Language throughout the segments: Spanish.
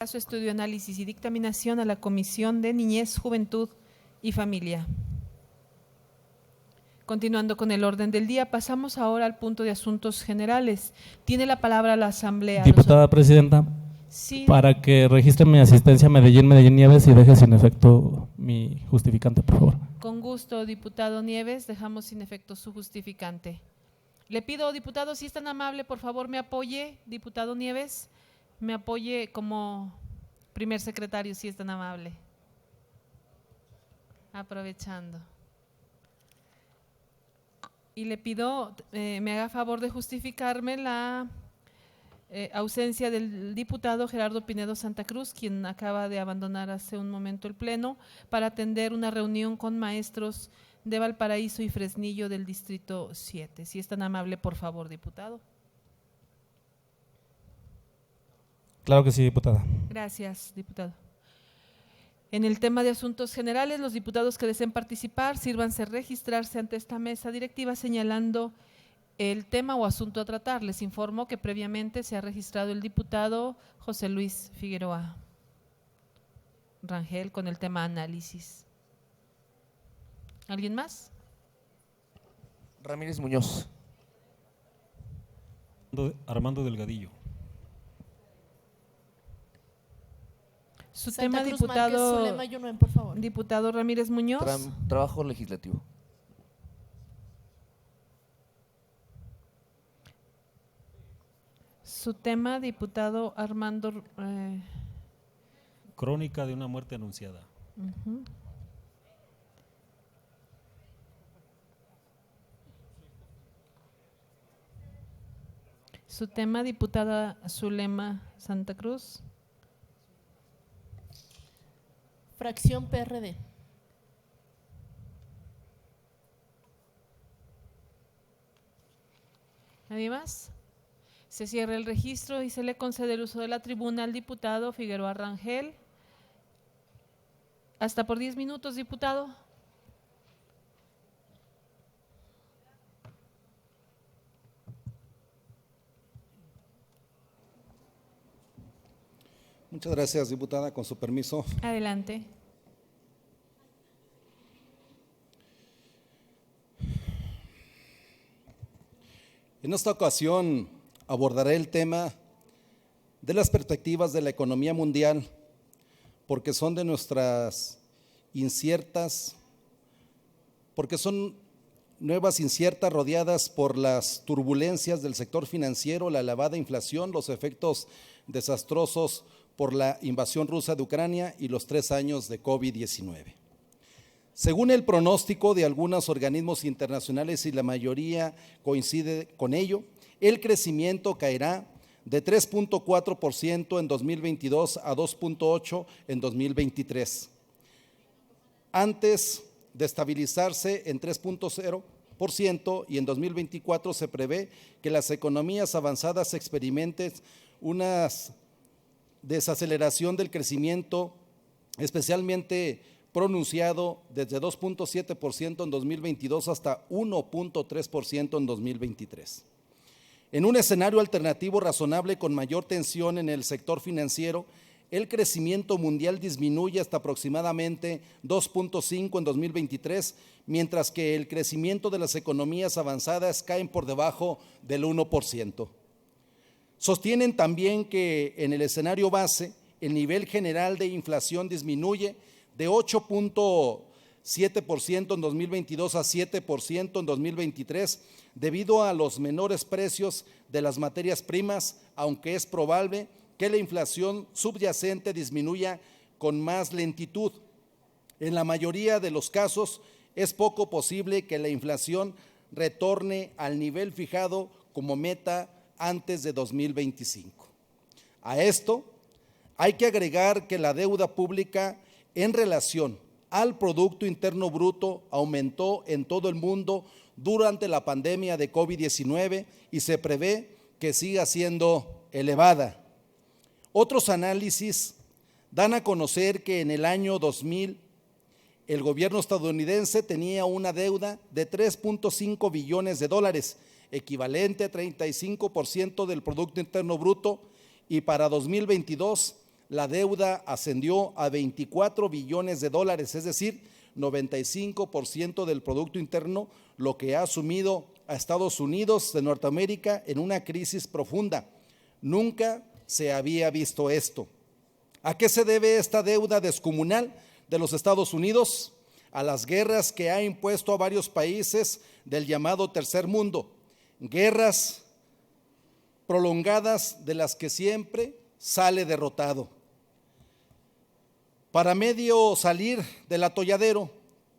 Su estudio, análisis y dictaminación a la Comisión de Niñez, Juventud y Familia. Continuando con el orden del día, pasamos ahora al punto de asuntos generales. Tiene la palabra la Asamblea. Diputada Presidenta, sí, para que registre mi asistencia a Medellín Nieves y deje sin efecto mi justificante, por favor. Con gusto, diputado Nieves, dejamos sin efecto su justificante. Le pido, diputado, si es tan amable, por favor me apoye, diputado Nieves, me apoye como primer secretario, si es tan amable. Aprovechando. Y le pido, me haga favor de justificarme la ausencia del diputado Gerardo Pinedo Santa Cruz, quien acaba de abandonar hace un momento el Pleno para atender una reunión con maestros de Valparaíso y Fresnillo del Distrito 7. Si es tan amable, por favor, diputado. Claro que sí, diputada. Gracias, diputado. En el tema de asuntos generales, los diputados que deseen participar, sírvanse registrarse ante esta mesa directiva señalando el tema o asunto a tratar. Les informo que previamente se ha registrado el diputado José Luis Figueroa Rangel con el tema análisis. ¿Alguien más? Ramírez Muñoz. Armando Delgadillo. Su Santa tema, Cruz diputado, Márquez Zulema Yunuen, por favor. Diputado Ramírez Muñoz. Trabajo legislativo. Su tema, diputado Armando. Crónica de una muerte anunciada. Su tema, diputada Zulema Santa Cruz. Fracción PRD. ¿Nadie más? Se cierra el registro y se le concede el uso de la tribuna al diputado Figueroa Rangel. Hasta por 10 minutos, diputado. Muchas gracias, diputada. Con su permiso. Adelante. En esta ocasión abordaré el tema de las perspectivas de la economía mundial, porque son de nuestras inciertas, porque son nuevas inciertas rodeadas por las turbulencias del sector financiero, la elevada inflación, los efectos desastrosos por la invasión rusa de Ucrania y los 3 años de COVID-19. Según el pronóstico de algunos organismos internacionales y la mayoría coincide con ello, el crecimiento caerá de 3.4% en 2022 a 2.8% en 2023, antes de estabilizarse en 3.0%, y en 2024 se prevé que las economías avanzadas experimenten una desaceleración del crecimiento, especialmente pronunciado desde 2.7% en 2022 hasta 1.3% en 2023. En un escenario alternativo razonable con mayor tensión en el sector financiero, el crecimiento mundial disminuye hasta aproximadamente 2.5% en 2023, mientras que el crecimiento de las economías avanzadas caen por debajo del 1%. Sostienen también que en el escenario base, el nivel general de inflación disminuye de 8.7% en 2022 a 7% en 2023, debido a los menores precios de las materias primas, aunque es probable que la inflación subyacente disminuya con más lentitud. En la mayoría de los casos, es poco posible que la inflación retorne al nivel fijado como meta antes de 2025. A esto hay que agregar que la deuda pública en relación al Producto Interno Bruto aumentó en todo el mundo durante la pandemia de COVID-19 y se prevé que siga siendo elevada. Otros análisis dan a conocer que en el año 2000 el gobierno estadounidense tenía una deuda de 3.5 billones de dólares, equivalente a 35% del Producto Interno Bruto, y para 2022 la deuda ascendió a 24 billones de dólares, es decir, 95% del Producto Interno, lo que ha sumido a Estados Unidos de Norteamérica en una crisis profunda. Nunca se había visto esto. ¿A qué se debe esta deuda descomunal de los Estados Unidos? A las guerras que ha impuesto a varios países del llamado Tercer Mundo, guerras prolongadas de las que siempre sale derrotado. Para medio salir del atolladero,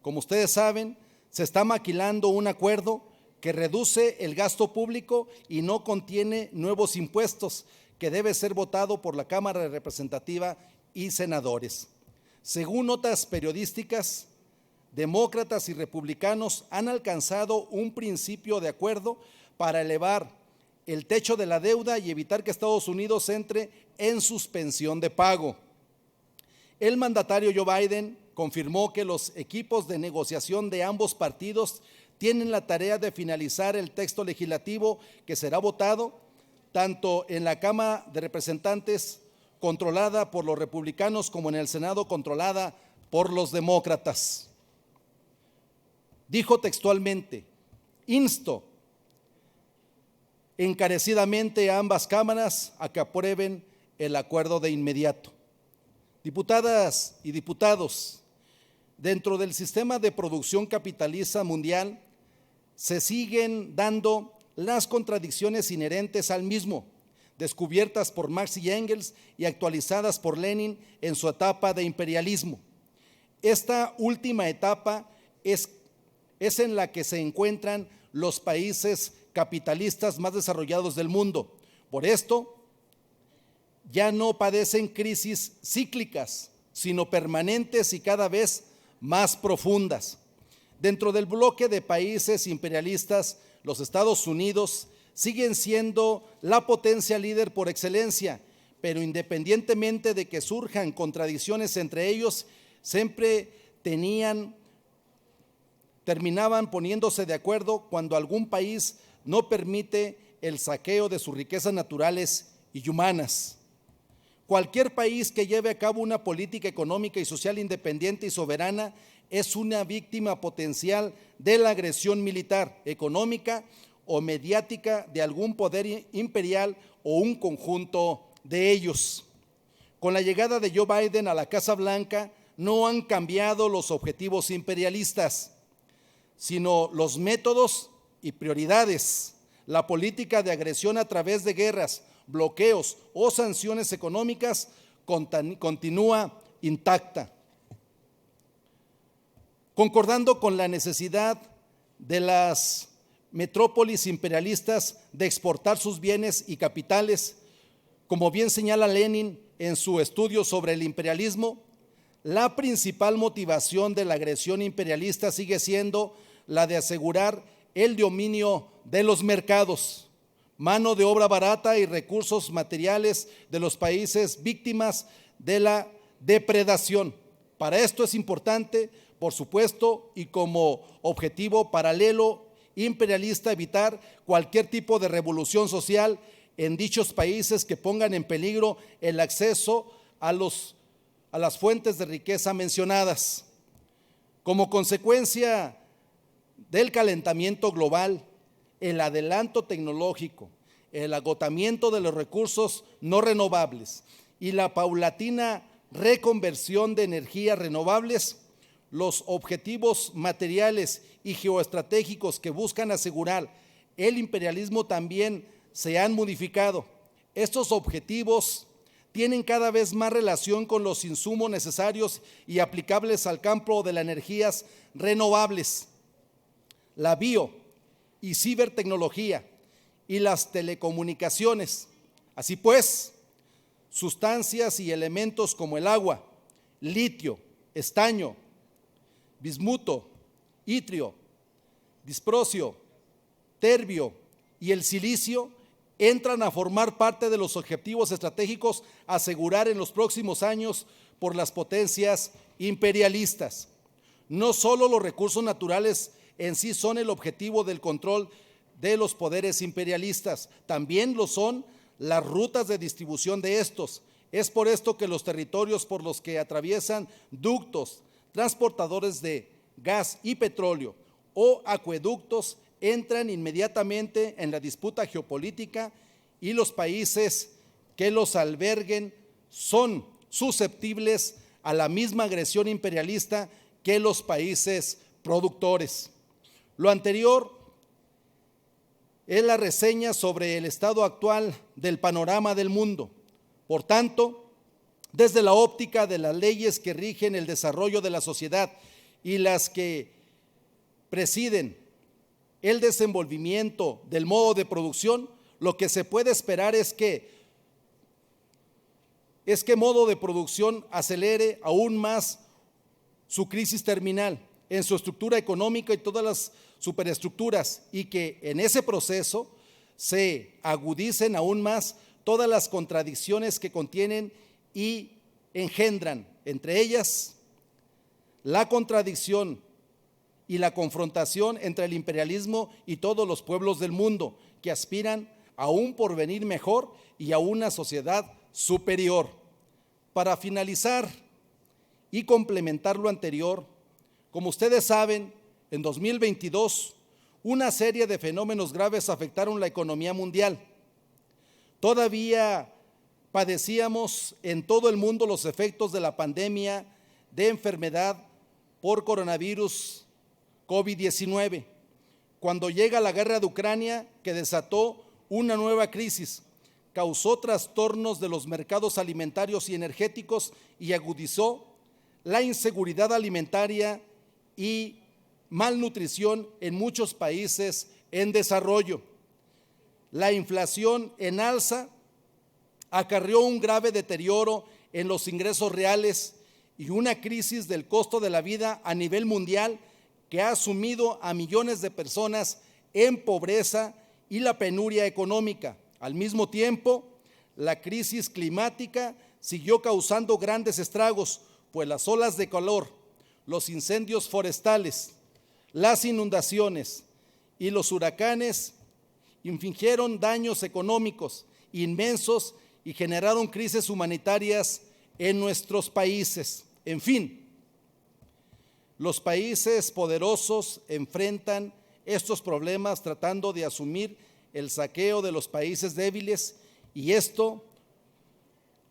como ustedes saben, se está maquilando un acuerdo que reduce el gasto público y no contiene nuevos impuestos, que debe ser votado por la Cámara Representativa y senadores. Según notas periodísticas, demócratas y republicanos han alcanzado un principio de acuerdo para elevar el techo de la deuda y evitar que Estados Unidos entre en suspensión de pago. El mandatario Joe Biden confirmó que los equipos de negociación de ambos partidos tienen la tarea de finalizar el texto legislativo que será votado tanto en la Cámara de Representantes, controlada por los republicanos, como en el Senado, controlada por los demócratas. Dijo textualmente: insto encarecidamente a ambas cámaras a que aprueben el acuerdo de inmediato. Diputadas y diputados, dentro del sistema de producción capitalista mundial se siguen dando las contradicciones inherentes al mismo, descubiertas por Marx y Engels y actualizadas por Lenin en su etapa de imperialismo. Esta última etapa es en la que se encuentran los países capitalistas más desarrollados del mundo. Por esto, ya no padecen crisis cíclicas, sino permanentes y cada vez más profundas. Dentro del bloque de países imperialistas, los Estados Unidos siguen siendo la potencia líder por excelencia, pero independientemente de que surjan contradicciones entre ellos, siempre terminaban poniéndose de acuerdo cuando algún país no permite el saqueo de sus riquezas naturales y humanas. Cualquier país que lleve a cabo una política económica y social independiente y soberana es una víctima potencial de la agresión militar, económica o mediática de algún poder imperial o un conjunto de ellos. Con la llegada de Joe Biden a la Casa Blanca, no han cambiado los objetivos imperialistas, sino los métodos y prioridades. La política de agresión a través de guerras, bloqueos o sanciones económicas continúa intacta. Concordando con la necesidad de las metrópolis imperialistas de exportar sus bienes y capitales, como bien señala Lenin en su estudio sobre el imperialismo, la principal motivación de la agresión imperialista sigue siendo la de asegurar el dominio de los mercados, mano de obra barata y recursos materiales de los países víctimas de la depredación. Para esto es importante, por supuesto, y como objetivo paralelo imperialista, evitar cualquier tipo de revolución social en dichos países que pongan en peligro el acceso a las fuentes de riqueza mencionadas. Como consecuencia del calentamiento global, el adelanto tecnológico, el agotamiento de los recursos no renovables y la paulatina reconversión de energías renovables, los objetivos materiales y geoestratégicos que buscan asegurar el imperialismo también se han modificado. Estos objetivos tienen cada vez más relación con los insumos necesarios y aplicables al campo de las energías renovables, la bio y cibertecnología y las telecomunicaciones. Así pues, sustancias y elementos como el agua, litio, estaño, bismuto, itrio, disprosio, terbio y el silicio entran a formar parte de los objetivos estratégicos a asegurar en los próximos años por las potencias imperialistas. No solo los recursos naturales en sí son el objetivo del control de los poderes imperialistas, también lo son las rutas de distribución de estos, Es por esto que los territorios por los que atraviesan ductos, transportadores de gas y petróleo o acueductos entran inmediatamente en la disputa geopolítica y los países que los alberguen son susceptibles a la misma agresión imperialista que los países productores. Lo anterior es la reseña sobre el estado actual del panorama del mundo. Por tanto, desde la óptica de las leyes que rigen el desarrollo de la sociedad y las que presiden el desenvolvimiento del modo de producción, lo que se puede esperar es que modo de producción acelere aún más su crisis terminal en su estructura económica y todas las superestructuras, y que en ese proceso se agudicen aún más todas las contradicciones que contienen y engendran, entre ellas la contradicción y la confrontación entre el imperialismo y todos los pueblos del mundo que aspiran a un porvenir mejor y a una sociedad superior. Para finalizar y complementar lo anterior, como ustedes saben, en 2022 una serie de fenómenos graves afectaron la economía mundial. Todavía padecíamos en todo el mundo los efectos de la pandemia de enfermedad por coronavirus COVID-19, cuando llega la guerra de Ucrania, que desató una nueva crisis, causó trastornos de los mercados alimentarios y energéticos y agudizó la inseguridad alimentaria y malnutrición en muchos países en desarrollo. La inflación en alza acarreó un grave deterioro en los ingresos reales y una crisis del costo de la vida a nivel mundial que ha sumido a millones de personas en pobreza y la penuria económica. Al mismo tiempo, la crisis climática siguió causando grandes estragos, pues las olas de calor, los incendios forestales, las inundaciones y los huracanes infligieron daños económicos inmensos y generaron crisis humanitarias en nuestros países. En fin, los países poderosos enfrentan estos problemas tratando de asumir el saqueo de los países débiles y estos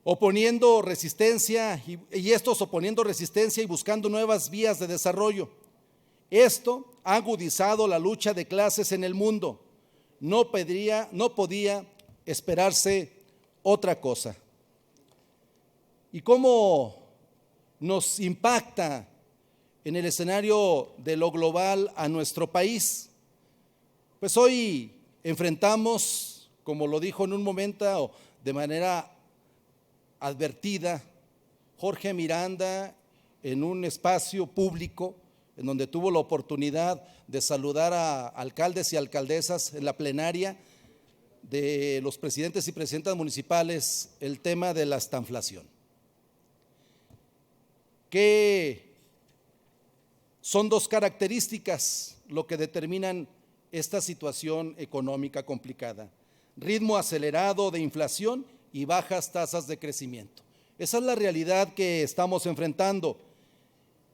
oponiendo resistencia y buscando nuevas vías de desarrollo. Esto ha agudizado la lucha de clases en el mundo. No podía esperarse otra cosa. ¿Y cómo nos impacta en el escenario de lo global a nuestro país? Pues hoy enfrentamos, como lo dijo en un momento de manera advertida Jorge Miranda en un espacio público en donde tuvo la oportunidad de saludar a alcaldes y alcaldesas en la plenaria de los presidentes y presidentas municipales, el tema de la estanflación, que son dos características lo que determinan esta situación económica complicada: ritmo acelerado de inflación y bajas tasas de crecimiento. Esa es la realidad que estamos enfrentando,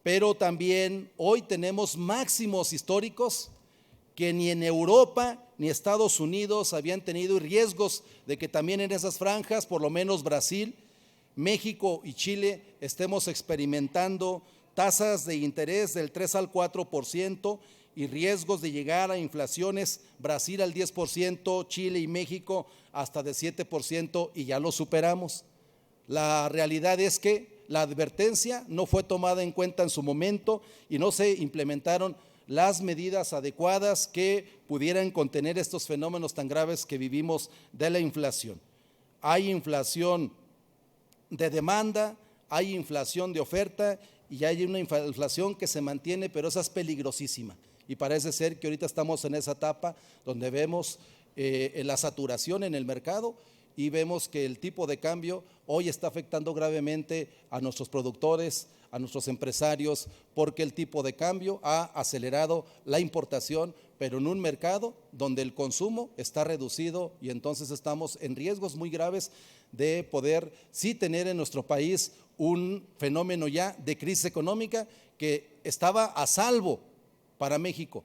pero también hoy tenemos máximos históricos que ni en Europa ni Estados Unidos habían tenido, riesgos de que también en esas franjas, por lo menos Brasil, México y Chile, estemos experimentando tasas de interés del 3 al 4% y riesgos de llegar a inflaciones, Brasil al 10%, Chile y México hasta de 7%, y ya lo superamos. La realidad es que la advertencia no fue tomada en cuenta en su momento y no se implementaron las medidas adecuadas que pudieran contener estos fenómenos tan graves que vivimos de la inflación. Hay inflación de demanda, hay inflación de oferta y hay una inflación que se mantiene, pero esa es peligrosísima. Y parece ser que ahorita estamos en esa etapa donde vemos la saturación en el mercado y vemos que el tipo de cambio hoy está afectando gravemente a nuestros productores, a nuestros empresarios, porque el tipo de cambio ha acelerado la importación, pero en un mercado donde el consumo está reducido y entonces estamos en riesgos muy graves de poder sí tener en nuestro país un fenómeno ya de crisis económica que estaba a salvo para México,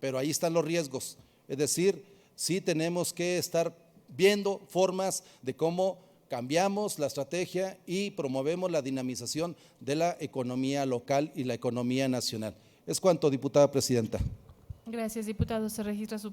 pero ahí están los riesgos. Es decir, sí tenemos que estar viendo formas de cómo cambiamos la estrategia y promovemos la dinamización de la economía local y la economía nacional. Es cuanto, diputada presidenta. Gracias, diputado. Se registra su participación.